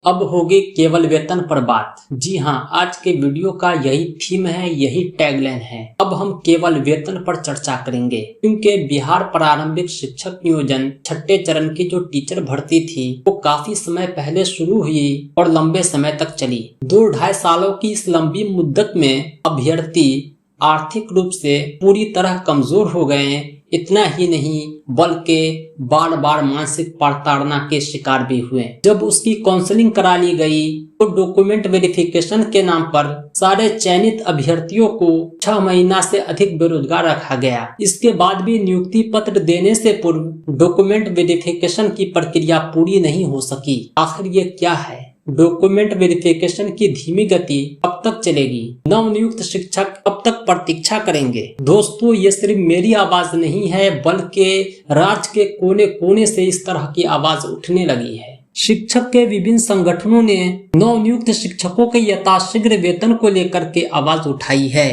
अब होगी केवल वेतन पर बात। जी हाँ, आज के वीडियो का यही थीम है, यही टैगलाइन है। अब हम केवल वेतन पर चर्चा करेंगे, क्योंकि बिहार प्रारंभिक शिक्षक नियोजन छठे चरण की जो टीचर भर्ती थी वो काफी समय पहले शुरू हुई और लंबे समय तक चली। 2-2.5 सालों की इस लंबी मुद्दत में अभ्यर्थी आर्थिक रूप से पूरी तरह कमजोर हो गए। इतना ही नहीं बल्कि बार बार मानसिक प्रताड़ना के शिकार भी हुए। जब उसकी काउंसलिंग करा ली गई तो डॉक्यूमेंट वेरिफिकेशन के नाम पर सारे चयनित अभ्यर्थियों को 6 महीना से अधिक बेरोजगार रखा गया। इसके बाद भी नियुक्ति पत्र देने से पूर्व डॉक्यूमेंट वेरिफिकेशन की प्रक्रिया पूरी नहीं हो सकी। आखिर ये क्या है? डॉक्यूमेंट वेरिफिकेशन की धीमी गति कब तक चलेगी? नवनियुक्त शिक्षक कब तक प्रतीक्षा करेंगे? दोस्तों, ये सिर्फ मेरी आवाज नहीं है, बल्कि राज्य के कोने कोने से इस तरह की आवाज उठने लगी है। शिक्षक के विभिन्न संगठनों ने नवनियुक्त शिक्षकों के यथाशीघ्र वेतन को लेकर के आवाज उठाई है।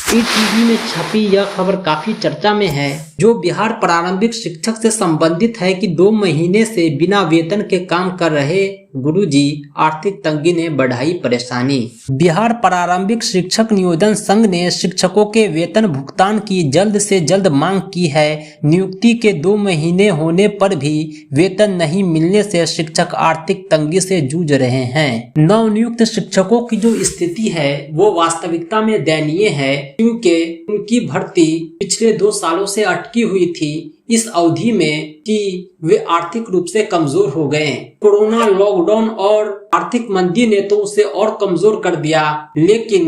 ईटीवी में छपी यह खबर काफी चर्चा में है, जो बिहार प्रारंभिक शिक्षक से संबंधित है कि 2 महीने से बिना वेतन के काम कर रहे गुरुजी आर्थिक तंगी ने बढ़ाई परेशानी। बिहार प्रारंभिक शिक्षक नियोजन संघ ने शिक्षकों के वेतन भुगतान की जल्द से जल्द मांग की है। नियुक्ति के 2 महीने होने पर भी वेतन नहीं मिलने से शिक्षक आर्थिक तंगी से जूझ रहे हैं। नवनियुक्त शिक्षकों की जो स्थिति है वो वास्तविकता में दयनीय है, क्योंकि उनकी भर्ती पिछले 2 सालों से अटकी हुई थी। इस अवधि में कि वे आर्थिक रूप से कमजोर हो गए। कोरोना, लॉकडाउन और आर्थिक मंदी ने तो उसे और कमजोर कर दिया, लेकिन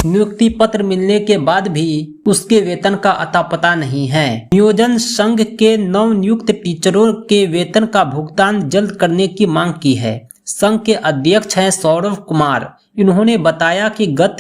नियुक्ति पत्र मिलने के बाद भी उसके वेतन का अता पता नहीं है। नियोजन संघ के नवनियुक्त टीचरों के वेतन का भुगतान जल्द करने की मांग की है। संघ के अध्यक्ष हैं सौरभ कुमार। इन्होंने बताया कि गत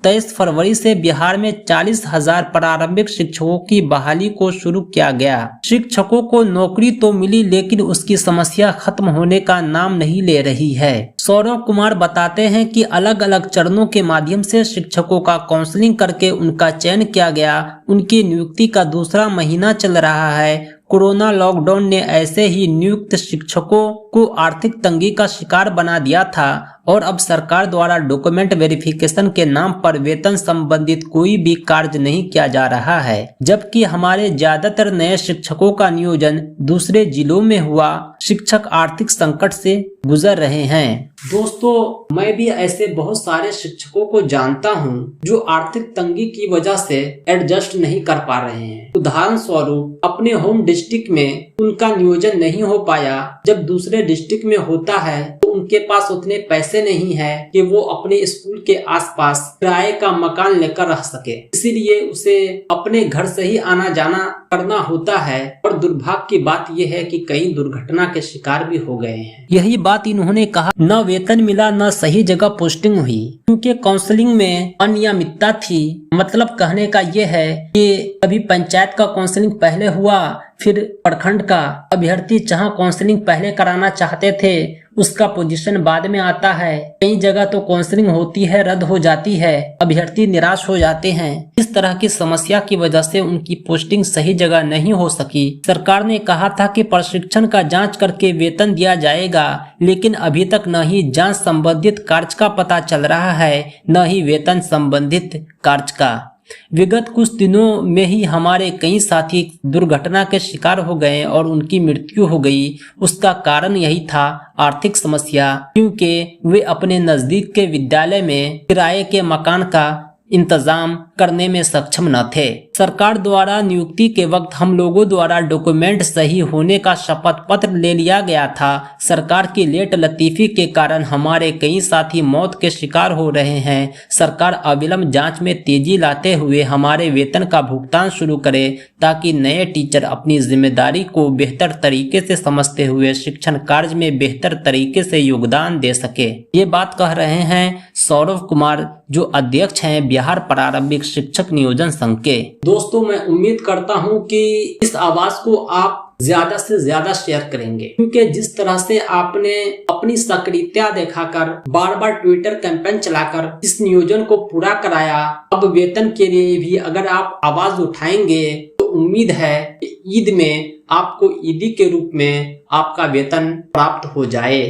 23 फरवरी से बिहार में 40,000 प्रारंभिक शिक्षकों की बहाली को शुरू किया गया। शिक्षकों को नौकरी तो मिली, लेकिन उसकी समस्या खत्म होने का नाम नहीं ले रही है। सौरभ कुमार बताते हैं कि अलग अलग चरणों के माध्यम से शिक्षकों का काउंसलिंग करके उनका चयन किया गया। उनकी नियुक्ति का 2रा महीना चल रहा है। कोरोना लॉकडाउन ने ऐसे ही नियुक्त शिक्षकों को आर्थिक तंगी का शिकार बना दिया था और अब सरकार द्वारा डॉक्यूमेंट वेरिफिकेशन के नाम पर वेतन संबंधित कोई भी कार्य नहीं किया जा रहा है, जबकि हमारे ज्यादातर नए शिक्षकों का नियोजन दूसरे जिलों में हुआ। शिक्षक आर्थिक संकट से गुजर रहे हैं। दोस्तों, मैं भी ऐसे बहुत सारे शिक्षकों को जानता हूँ जो आर्थिक तंगी की वजह से एडजस्ट नहीं कर पा रहे हैं। उदाहरण स्वरूप अपने होम डिस्ट्रिक्ट में उनका नियोजन नहीं हो पाया। जब दूसरे डिस्ट्रिक्ट में होता है तो उनके पास उतने पैसे नहीं है कि वो अपने स्कूल के आसपास किराए का मकान लेकर रह सके, इसीलिए उसे अपने घर से ही आना जाना करना होता है। और दुर्भाग्य की बात यह है कि कई दुर्घटना के शिकार भी हो गए हैं। यही बात इन्होंने कहा, न वेतन मिला न सही जगह पोस्टिंग हुई, क्योंकि काउंसलिंग में अनियमितता थी। मतलब कहने का ये है कि कभी पंचायत का काउंसलिंग पहले हुआ, फिर प्रखंड का। अभ्यर्थी जहां काउंसलिंग पहले कराना चाहते थे उसका पोजीशन बाद में आता है। कई जगह तो काउंसलिंग होती है, रद्द हो जाती है, अभ्यर्थी निराश हो जाते हैं। इस तरह की समस्या की वजह से उनकी पोस्टिंग सही जगह नहीं हो सकी। सरकार ने कहा था कि प्रशिक्षण का जांच करके वेतन दिया जाएगा, लेकिन अभी तक न ही जांच संबंधित कार्य का पता चल रहा है, न ही वेतन संबंधित कार्य का। विगत कुछ दिनों में ही हमारे कई साथी दुर्घटना के शिकार हो गए और उनकी मृत्यु हो गई। उसका कारण यही था, आर्थिक समस्या, क्योंकि वे अपने नजदीक के विद्यालय में किराए के मकान का इंतजाम करने में सक्षम न थे। सरकार द्वारा नियुक्ति के वक्त हम लोगों द्वारा डॉक्यूमेंट सही होने का शपथ पत्र ले लिया गया था। सरकार की लेट लतीफी के कारण हमारे कई साथी मौत के शिकार हो रहे हैं। सरकार अविलंब जांच में तेजी लाते हुए हमारे वेतन का भुगतान शुरू करे, ताकि नए टीचर अपनी जिम्मेदारी को बेहतर तरीके से समझते हुए शिक्षण कार्य में बेहतर तरीके से योगदान दे सके। ये बात कह रहे हैं सौरभ कुमार, जो अध्यक्ष हैं बिहार प्रारंभिक शिक्षक नियोजन संघ के। दोस्तों, मैं उम्मीद करता हूं कि इस आवाज को आप ज्यादा से ज्यादा शेयर करेंगे, क्योंकि जिस तरह से आपने अपनी सक्रियता दिखाकर बार बार ट्विटर कैंपेन चलाकर इस नियोजन को पूरा कराया, अब वेतन के लिए भी अगर आप आवाज उठाएंगे तो उम्मीद है कि ईद में आपको ईदी के रूप में आपका वेतन प्राप्त हो जाए।